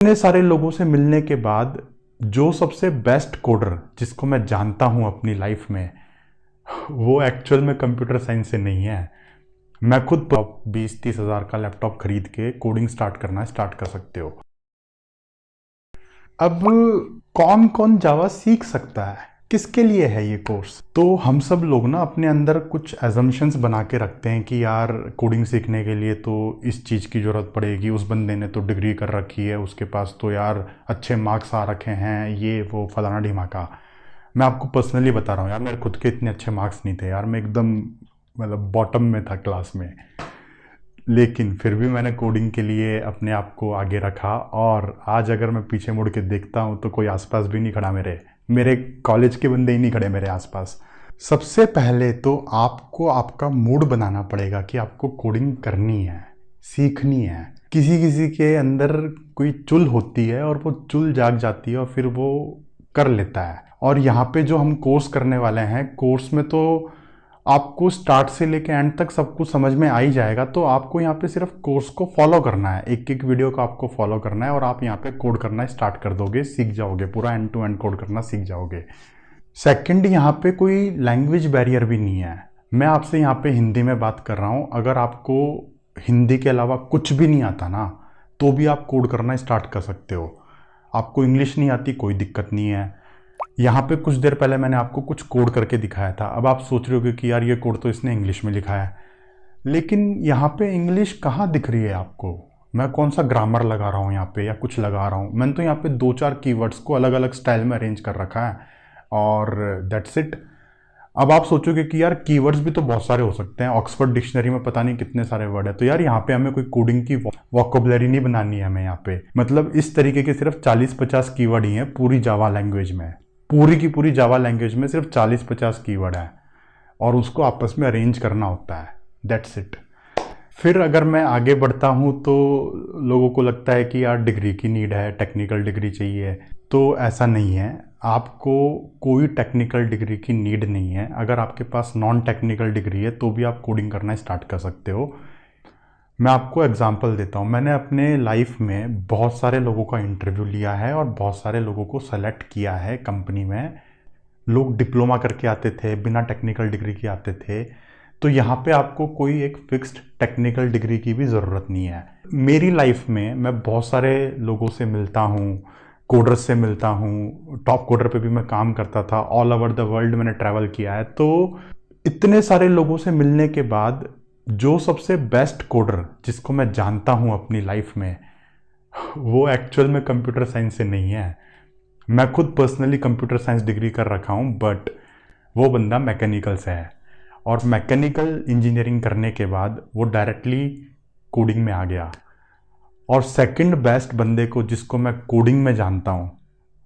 इतने सारे लोगों से मिलने के बाद जो सबसे बेस्ट कोडर जिसको मैं जानता हूं अपनी लाइफ में, वो एक्चुअल में कंप्यूटर साइंस से नहीं है। मैं खुद 20-30 हज़ार का लैपटॉप खरीद के कोडिंग स्टार्ट कर सकते हो। अब कौन कौन जावा सीख सकता है, किसके लिए है ये कोर्स? तो हम सब लोग ना अपने अंदर कुछ एजम्पशंस बना के रखते हैं कि यार कोडिंग सीखने के लिए तो इस चीज़ की ज़रूरत पड़ेगी, उस बंदे ने तो डिग्री कर रखी है, उसके पास तो यार अच्छे मार्क्स आ रखे हैं, ये वो फलाना ढिमाका। मैं आपको पर्सनली बता रहा हूँ यार, मेरे खुद के इतने अच्छे मार्क्स नहीं थे यार, मैं एकदम मतलब बॉटम में था क्लास में। लेकिन फिर भी मैंने कोडिंग के लिए अपने आप को आगे रखा, और आज अगर मैं पीछे मुड़ के देखता हूँ तो कोई आसपास भी नहीं खड़ा, मेरे कॉलेज के बंदे ही नहीं खड़े मेरे आसपास। सबसे पहले तो आपको आपका मूड बनाना पड़ेगा कि आपको कोडिंग करनी है, सीखनी है। किसी किसी के अंदर कोई चुल होती है और वो चुल जाग जाती है और फिर वो कर लेता है। और यहाँ पे जो हम कोर्स करने वाले हैं, कोर्स में तो आपको स्टार्ट से लेके एंड तक सब कुछ समझ में आ ही जाएगा। तो आपको यहाँ पे सिर्फ कोर्स को फॉलो करना है, एक एक वीडियो को आपको फॉलो करना है और आप यहाँ पे कोड करना स्टार्ट कर दोगे, सीख जाओगे, पूरा एंड टू एंड कोड करना सीख जाओगे। सेकंड, यहाँ पे कोई लैंग्वेज बैरियर भी नहीं है। मैं आपसे यहाँ पे हिंदी में बात कर रहा हूँ, अगर आपको हिंदी के अलावा कुछ भी नहीं आता ना, तो भी आप कोड करना स्टार्ट कर सकते हो। आपको इंग्लिश नहीं आती, कोई दिक्कत नहीं है। यहाँ पे कुछ देर पहले मैंने आपको कुछ कोड करके दिखाया था। अब आप सोच रहे होगे कि यार ये कोड तो इसने इंग्लिश में लिखा है, लेकिन यहाँ पे इंग्लिश कहाँ दिख रही है आपको? मैं कौन सा ग्रामर लगा रहा हूँ यहाँ पे या कुछ लगा रहा हूँ? मैंने तो यहाँ पे 2-4 कीवर्ड्स को अलग अलग स्टाइल में अरेंज कर रखा है और दैट्स इट। अब आप सोचोगे कि यार कीवर्ड्स भी तो बहुत सारे हो सकते हैं, ऑक्सफोर्ड डिक्शनरी में पता नहीं कितने सारे वर्ड है। तो यार यहाँ पे हमें कोई कोडिंग की वोकैबुलरी नहीं बनानी है हमें यहाँ पे। मतलब इस तरीके के सिर्फ 40-50 कीवर्ड ही हैं पूरी जावा लैंग्वेज में। पूरी की पूरी जावा लैंग्वेज में सिर्फ 40-50 कीवर्ड है और उसको आपस में अरेंज करना होता है, दैट्स इट। फिर अगर मैं आगे बढ़ता हूँ तो लोगों को लगता है कि यार डिग्री की नीड है, टेक्निकल डिग्री चाहिए। तो ऐसा नहीं है, आपको कोई टेक्निकल डिग्री की नीड नहीं है। अगर आपके पास नॉन टेक्निकल डिग्री है तो भी आप कोडिंग करना स्टार्ट कर सकते हो। मैं आपको एग्जांपल देता हूँ। मैंने अपने लाइफ में बहुत सारे लोगों का इंटरव्यू लिया है और बहुत सारे लोगों को सेलेक्ट किया है कंपनी में। लोग डिप्लोमा करके आते थे, बिना टेक्निकल डिग्री के आते थे। तो यहाँ पे आपको कोई एक फिक्स्ड टेक्निकल डिग्री की भी ज़रूरत नहीं है। मेरी लाइफ में मैं बहुत सारे लोगों से मिलता हूँ, कोडर्स से मिलता हूँ, टॉप कोडर पे भी मैं काम करता था, ऑल ओवर द वर्ल्ड मैंने ट्रैवल किया है। तो इतने सारे लोगों से मिलने के बाद जो सबसे बेस्ट कोडर जिसको मैं जानता हूँ अपनी लाइफ में, वो एक्चुअल में कंप्यूटर साइंस से नहीं है। मैं खुद पर्सनली कंप्यूटर साइंस डिग्री कर रखा हूँ, बट वो बंदा मैकेनिकल से है और मैकेनिकल इंजीनियरिंग करने के बाद वो डायरेक्टली कोडिंग में आ गया। और सेकंड बेस्ट बंदे को जिसको मैं कोडिंग में जानता हूँ,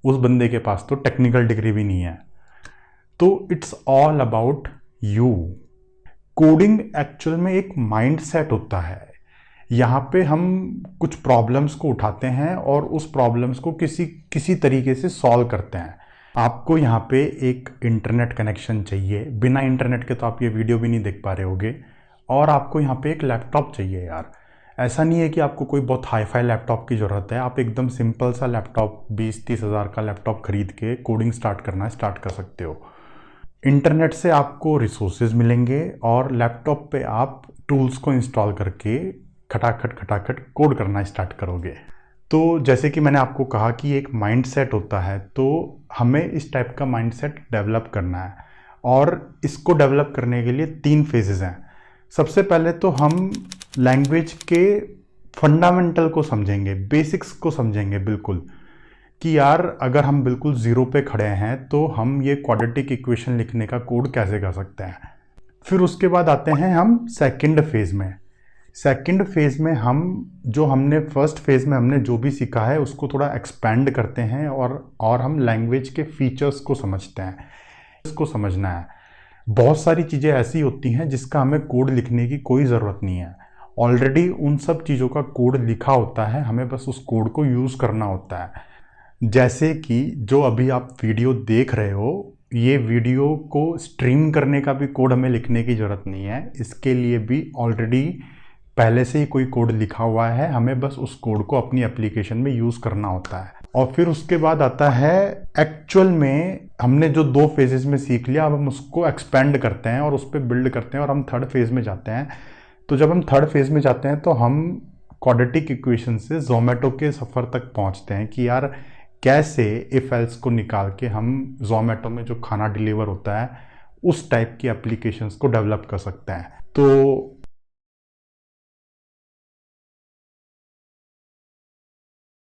उस बंदे के पास तो टेक्निकल डिग्री भी नहीं है। तो it's all about you. Coding actual में एक माइंड सेट होता है। यहाँ पे हम कुछ प्रॉब्लम्स को उठाते हैं और उस प्रॉब्लम्स को किसी किसी तरीके से सॉल्व करते हैं। आपको यहाँ पे एक इंटरनेट कनेक्शन चाहिए, बिना इंटरनेट के तो आप ये वीडियो भी नहीं देख पा रहे होगे। और आपको यहाँ पे एक लैपटॉप चाहिए यार। ऐसा नहीं है कि आपको कोई बहुत हाई फाई लैपटॉप की ज़रूरत है। आप एकदम सिंपल सा लैपटॉप 20-30 हज़ार का लैपटॉप खरीद के कोडिंग स्टार्ट कर सकते हो। इंटरनेट से आपको रिसोर्सेज मिलेंगे और लैपटॉप पे आप टूल्स को इंस्टॉल करके खटाखट कोड करना स्टार्ट करोगे। तो जैसे कि मैंने आपको कहा कि एक माइंड सेट होता है, तो हमें इस टाइप का माइंड सेट डेवलप करना है। और इसको डेवलप करने के लिए 3 फेजेस हैं। सबसे पहले तो हम लैंग्वेज के फंडामेंटल को समझेंगे, बेसिक्स को समझेंगे बिल्कुल, कि यार अगर हम बिल्कुल ज़ीरो पे खड़े हैं तो हम ये क्वाड्रेटिक इक्वेशन लिखने का कोड कैसे कर सकते हैं। फिर उसके बाद आते हैं हम सेकंड फेज़ में। सेकंड फेज़ में हम जो हमने फर्स्ट फेज़ में हमने जो भी सीखा है उसको थोड़ा एक्सपेंड करते हैं और हम लैंग्वेज के फीचर्स को समझते हैं। इसको समझना है। बहुत सारी चीज़ें ऐसी होती हैं जिसका हमें कोड लिखने की कोई ज़रूरत नहीं है। ऑलरेडी उन सब चीज़ों का कोड लिखा होता है, हमें बस उस कोड को यूज़ करना होता है। जैसे कि जो अभी आप वीडियो देख रहे हो, ये वीडियो को स्ट्रीम करने का भी कोड हमें लिखने की ज़रूरत नहीं है। इसके लिए भी ऑलरेडी पहले से ही कोई कोड लिखा हुआ है, हमें बस उस कोड को अपनी एप्लीकेशन में यूज़ करना होता है। और फिर उसके बाद आता है एक्चुअल में हमने जो 2 फेजेस में सीख लिया, अब हम उसको एक्सपेंड करते हैं और उस पर बिल्ड करते हैं और हम थर्ड फेज में जाते हैं। तो जब हम थर्ड फेज में जाते हैं तो हम क्वाड्रेटिक इक्वेशन से जोमेटो के सफ़र तक पहुंचते हैं कि यार कैसे इफ एल्स को निकाल के हम जोमेटो में जो खाना डिलीवर होता है उस टाइप की एप्लीकेशंस को डेवलप कर सकते हैं। तो